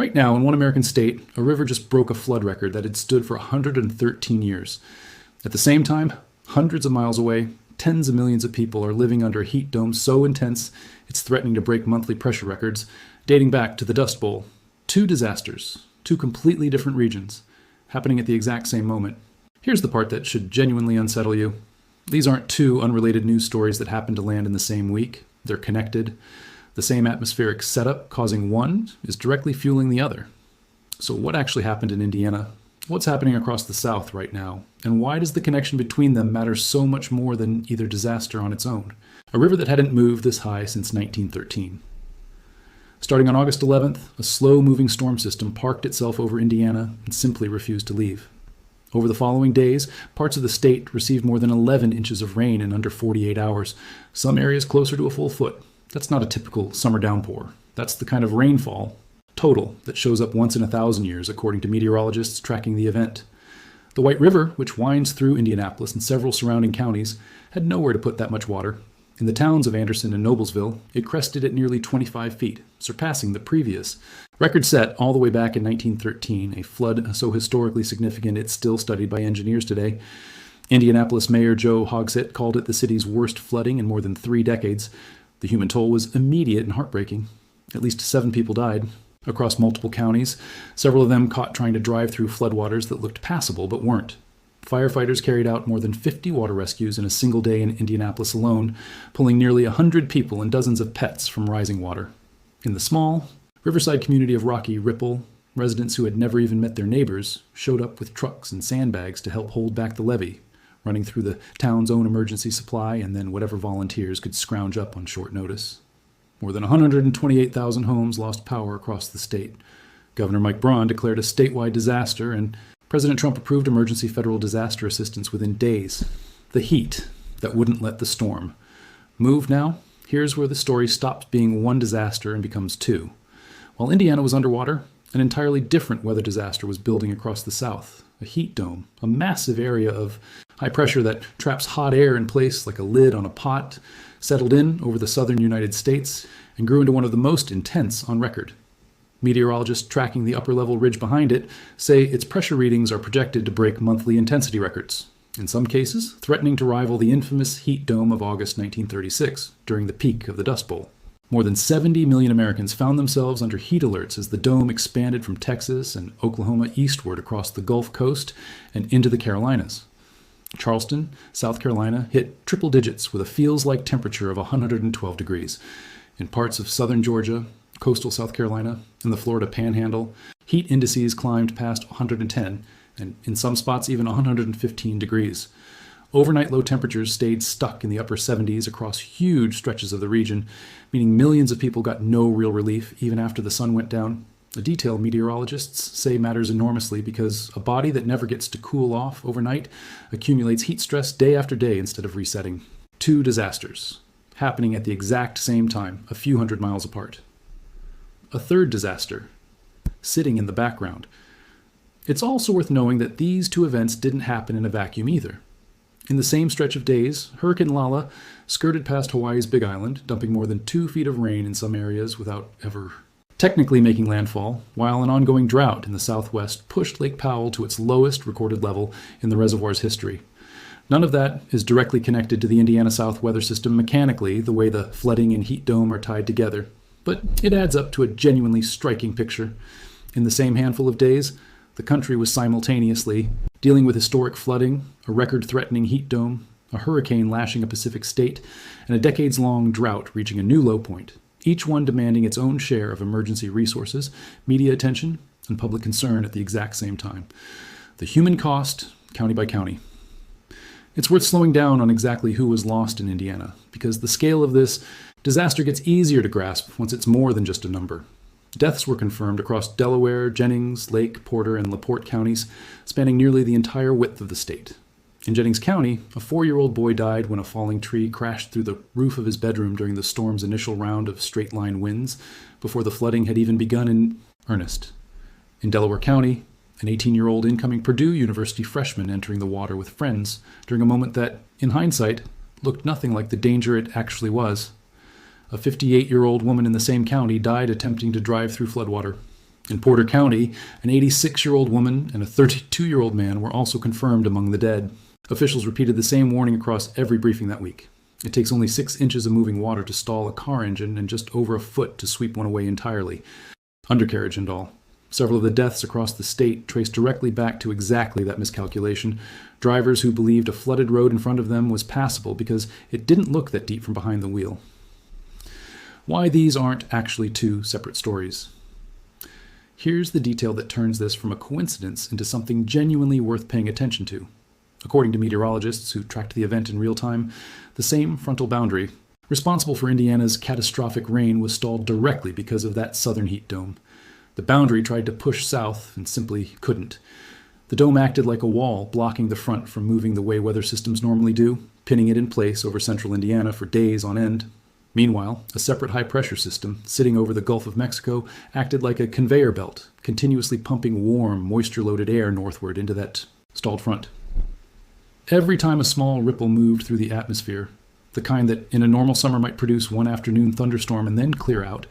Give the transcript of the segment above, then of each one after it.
Right now, in one American state, a river just broke a flood record that had stood for 113 years. At the same time, hundreds of miles away, tens of millions of people are living under a heat dome so intense it's threatening to break monthly pressure records, dating back to the Dust Bowl. Two disasters, two completely different regions, happening at the exact same moment. Here's the part that should genuinely unsettle you. These aren't two unrelated news stories that happen to land in the same week. They're connected. The same atmospheric setup causing one is directly fueling the other. So what actually happened in Indiana? What's happening across the South right now? And why does the connection between them matter so much more than either disaster on its own? A river that hadn't moved this high since 1913. Starting on August 11th, a slow-moving storm system parked itself over Indiana and simply refused to leave. Over the following days, parts of the state received more than 11 inches of rain in under 48 hours, some areas closer to a full foot. That's not a typical summer downpour. That's the kind of rainfall, total, that shows up once in 1,000 years, according to meteorologists tracking the event. The White River, which winds through Indianapolis and several surrounding counties, had nowhere to put that much water. In the towns of Anderson and Noblesville, it crested at nearly 25 feet, surpassing the previous record set all the way back in 1913, a flood so historically significant it's still studied by engineers today. Indianapolis Mayor Joe Hogsett called it the city's worst flooding in more than 3 decades. The human toll was immediate and heartbreaking. At least 7 people died across multiple counties, several of them caught trying to drive through floodwaters that looked passable but weren't. Firefighters carried out more than 50 water rescues in a single day in Indianapolis alone, pulling nearly 100 people and dozens of pets from rising water. In the small, riverside community of Rocky Ripple, residents who had never even met their neighbors showed up with trucks and sandbags to help hold back the levee, running through the town's own emergency supply and then whatever volunteers could scrounge up on short notice. More than 128,000 homes lost power across the state. Governor Mike Braun declared a statewide disaster, and President Trump approved emergency federal disaster assistance within days. The heat that wouldn't let the storm move now. Here's where the story stops being one disaster and becomes two. While Indiana was underwater, an entirely different weather disaster was building across the South. A heat dome, a massive area of high pressure that traps hot air in place like a lid on a pot, settled in over the southern United States and grew into one of the most intense on record. Meteorologists tracking the upper-level ridge behind it say its pressure readings are projected to break monthly intensity records, in some cases threatening to rival the infamous heat dome of August 1936, during the peak of the Dust Bowl. More than 70 million Americans found themselves under heat alerts as the dome expanded from Texas and Oklahoma eastward across the Gulf Coast and into the Carolinas. Charleston, South Carolina, hit triple digits with a feels-like temperature of 112 degrees. In parts of southern Georgia, coastal South Carolina, and the Florida Panhandle, heat indices climbed past 110, and in some spots even 115 degrees. Overnight low temperatures stayed stuck in the upper 70s across huge stretches of the region, meaning millions of people got no real relief even after the sun went down. A detail meteorologists say matters enormously because a body that never gets to cool off overnight accumulates heat stress day after day instead of resetting. Two disasters, happening at the exact same time, a few hundred miles apart. A third disaster, sitting in the background. It's also worth knowing that these two events didn't happen in a vacuum either. In the same stretch of days, Hurricane Lala skirted past Hawaii's Big Island, dumping more than 2 feet of rain in some areas without ever technically making landfall, while an ongoing drought in the southwest pushed Lake Powell to its lowest recorded level in the reservoir's history. None of that is directly connected to the Indiana South weather system mechanically, the way the flooding and heat dome are tied together, but it adds up to a genuinely striking picture. In the same handful of days, the country was simultaneously dealing with historic flooding, a record-threatening heat dome, a hurricane lashing a Pacific state, and a decades-long drought reaching a new low point, each one demanding its own share of emergency resources, media attention, and public concern at the exact same time. The human cost, county by county. It's worth slowing down on exactly who was lost in Indiana, because the scale of this disaster gets easier to grasp once it's more than just a number. Deaths were confirmed across Delaware, Jennings, Lake, Porter, and LaPorte counties, spanning nearly the entire width of the state. In Jennings County, a 4-year-old boy died when a falling tree crashed through the roof of his bedroom during the storm's initial round of straight-line winds, before the flooding had even begun in earnest. In Delaware County, an 18-year-old incoming Purdue University freshman entering the water with friends during a moment that, in hindsight, looked nothing like the danger it actually was. A 58-year-old woman in the same county died attempting to drive through floodwater. In Porter County, an 86-year-old woman and a 32-year-old man were also confirmed among the dead. Officials repeated the same warning across every briefing that week. It takes only 6 inches of moving water to stall a car engine and just over a foot to sweep one away entirely, undercarriage and all. Several of the deaths across the state traced directly back to exactly that miscalculation. Drivers who believed a flooded road in front of them was passable because it didn't look that deep from behind the wheel. Why these aren't actually two separate stories. Here's the detail that turns this from a coincidence into something genuinely worth paying attention to. According to meteorologists who tracked the event in real time, the same frontal boundary, responsible for Indiana's catastrophic rain, was stalled directly because of that southern heat dome. The boundary tried to push south and simply couldn't. The dome acted like a wall, blocking the front from moving the way weather systems normally do, pinning it in place over central Indiana for days on end. Meanwhile, a separate high-pressure system sitting over the Gulf of Mexico acted like a conveyor belt, continuously pumping warm, moisture-loaded air northward into that stalled front. Every time a small ripple moved through the atmosphere, the kind that in a normal summer might produce one afternoon thunderstorm and then clear out,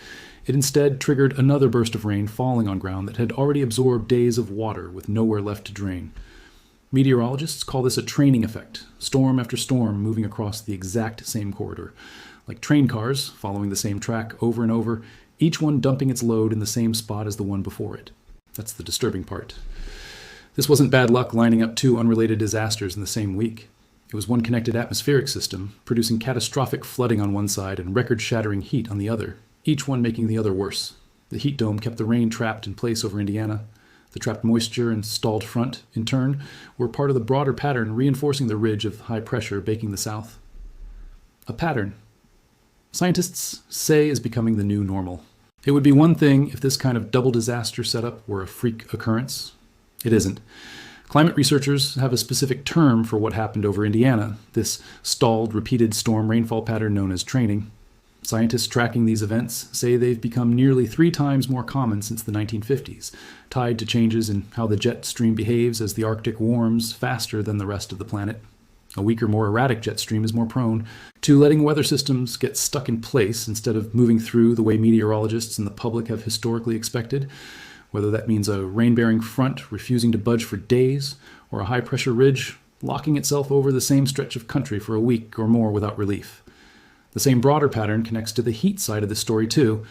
it instead triggered another burst of rain falling on ground that had already absorbed days of water with nowhere left to drain. Meteorologists call this a training effect, storm after storm moving across the exact same corridor. Like train cars, following the same track over and over, each one dumping its load in the same spot as the one before it. That's the disturbing part. This wasn't bad luck lining up two unrelated disasters in the same week. It was one connected atmospheric system, producing catastrophic flooding on one side and record-shattering heat on the other, each one making the other worse. The heat dome kept the rain trapped in place over Indiana. The trapped moisture and stalled front, in turn, were part of the broader pattern reinforcing the ridge of high pressure baking the south. A pattern scientists say is becoming the new normal. It would be one thing if this kind of double disaster setup were a freak occurrence. It isn't. Climate researchers have a specific term for what happened over Indiana, this stalled, repeated storm rainfall pattern known as training. Scientists tracking these events say they've become nearly 3 times more common since the 1950s, tied to changes in how the jet stream behaves as the Arctic warms faster than the rest of the planet. A weaker, more erratic jet stream is more prone to letting weather systems get stuck in place instead of moving through the way meteorologists and the public have historically expected, whether that means a rain-bearing front refusing to budge for days or a high-pressure ridge locking itself over the same stretch of country for a week or more without relief. The same broader pattern connects to the heat side of this story, too.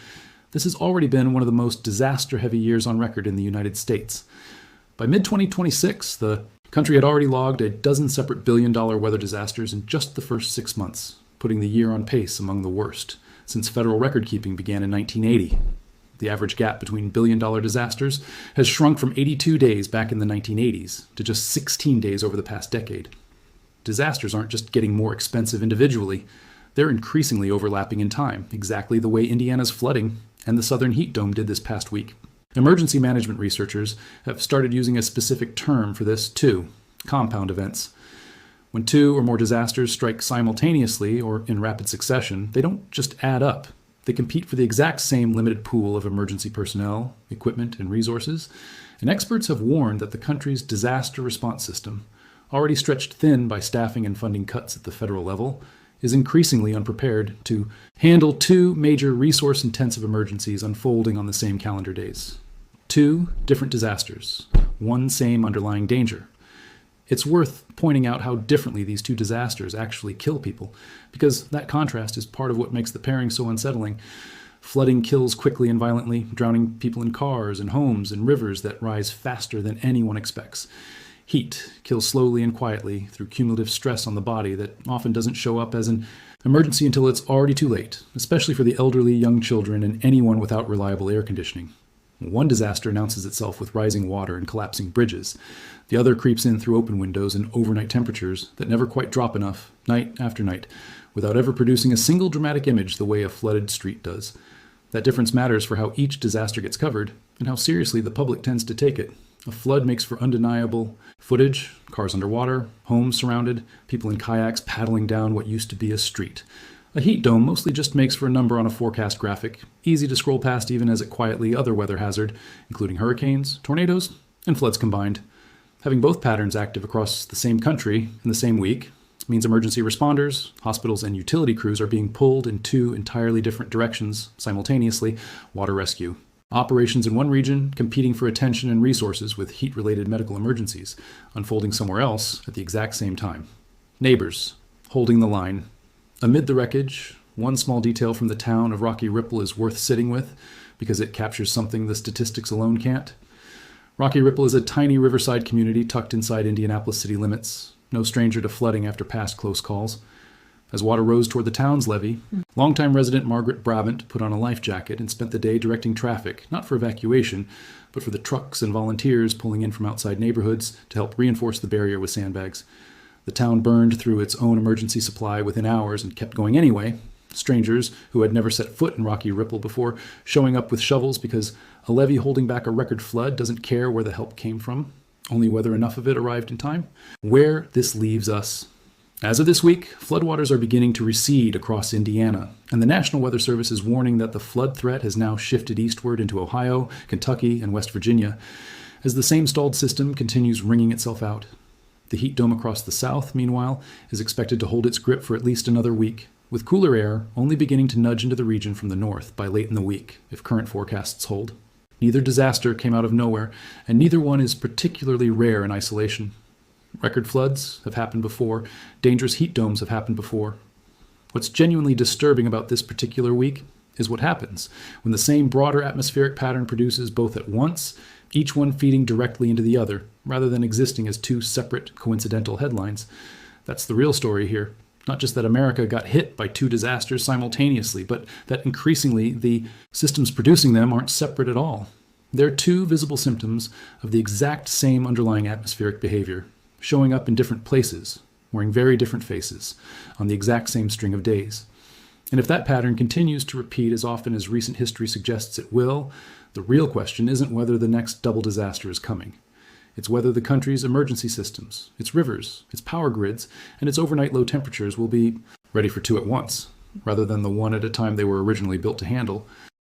This has already been one of the most disaster-heavy years on record in the United States. By mid-2026, the country had already logged a dozen separate billion-dollar weather disasters in just the first 6 months, putting the year on pace among the worst since federal record-keeping began in 1980. The average gap between billion-dollar disasters has shrunk from 82 days back in the 1980s to just 16 days over the past decade. Disasters aren't just getting more expensive individually, they're increasingly overlapping in time, exactly the way Indiana's flooding and the southern heat dome did this past week. Emergency management researchers have started using a specific term for this, too: compound events. When 2 or more disasters strike simultaneously or in rapid succession, they don't just add up. They compete for the exact same limited pool of emergency personnel, equipment, and resources, and experts have warned that the country's disaster response system, already stretched thin by staffing and funding cuts at the federal level, is increasingly unprepared to handle 2 major resource-intensive emergencies unfolding on the same calendar days. 2 different disasters, one same underlying danger. It's worth pointing out how differently these 2 disasters actually kill people, because that contrast is part of what makes the pairing so unsettling. Flooding kills quickly and violently, drowning people in cars and homes and rivers that rise faster than anyone expects. Heat kills slowly and quietly through cumulative stress on the body that often doesn't show up as an emergency until it's already too late, especially for the elderly, young children, and anyone without reliable air conditioning. One disaster announces itself with rising water and collapsing bridges. The other creeps in through open windows and overnight temperatures that never quite drop enough, night after night, without ever producing a single dramatic image the way a flooded street does. That difference matters for how each disaster gets covered and how seriously the public tends to take it. A flood makes for undeniable footage: cars underwater, homes surrounded, people in kayaks paddling down what used to be a street. A heat dome mostly just makes for a number on a forecast graphic, easy to scroll past even as it quietly other weather hazard, including hurricanes, tornadoes, and floods combined. Having both patterns active across the same country in the same week means emergency responders, hospitals, and utility crews are being pulled in 2 entirely different directions simultaneously: water rescue Operations in one region competing for attention and resources with heat-related medical emergencies unfolding somewhere else at the exact same time. Neighbors, holding the line. Amid the wreckage, one small detail from the town of Rocky Ripple is worth sitting with because it captures something the statistics alone can't. Rocky Ripple is a tiny riverside community tucked inside Indianapolis city limits, no stranger to flooding after past close calls. As water rose toward the town's levee, longtime resident Margaret Brabant put on a life jacket and spent the day directing traffic, not for evacuation, but for the trucks and volunteers pulling in from outside neighborhoods to help reinforce the barrier with sandbags. The town burned through its own emergency supply within hours and kept going anyway, strangers who had never set foot in Rocky Ripple before showing up with shovels because a levee holding back a record flood doesn't care where the help came from, only whether enough of it arrived in time. Where this leaves us. As of this week, floodwaters are beginning to recede across Indiana, and the National Weather Service is warning that the flood threat has now shifted eastward into Ohio, Kentucky, and West Virginia, as the same stalled system continues wringing itself out. The heat dome across the south, meanwhile, is expected to hold its grip for at least another week, with cooler air only beginning to nudge into the region from the north by late in the week, if current forecasts hold. Neither disaster came out of nowhere, and neither one is particularly rare in isolation. Record floods have happened before. Dangerous heat domes have happened before. What's genuinely disturbing about this particular week is what happens when the same broader atmospheric pattern produces both at once, each one feeding directly into the other, rather than existing as two separate, coincidental headlines. That's the real story here. Not just that America got hit by two disasters simultaneously, but that increasingly the systems producing them aren't separate at all. They're two visible symptoms of the exact same underlying atmospheric behavior, showing up in different places, wearing very different faces, on the exact same string of days. And if that pattern continues to repeat as often as recent history suggests it will, the real question isn't whether the next double disaster is coming. It's whether the country's emergency systems, its rivers, its power grids, and its overnight low temperatures will be ready for two at once, rather than the one at a time they were originally built to handle.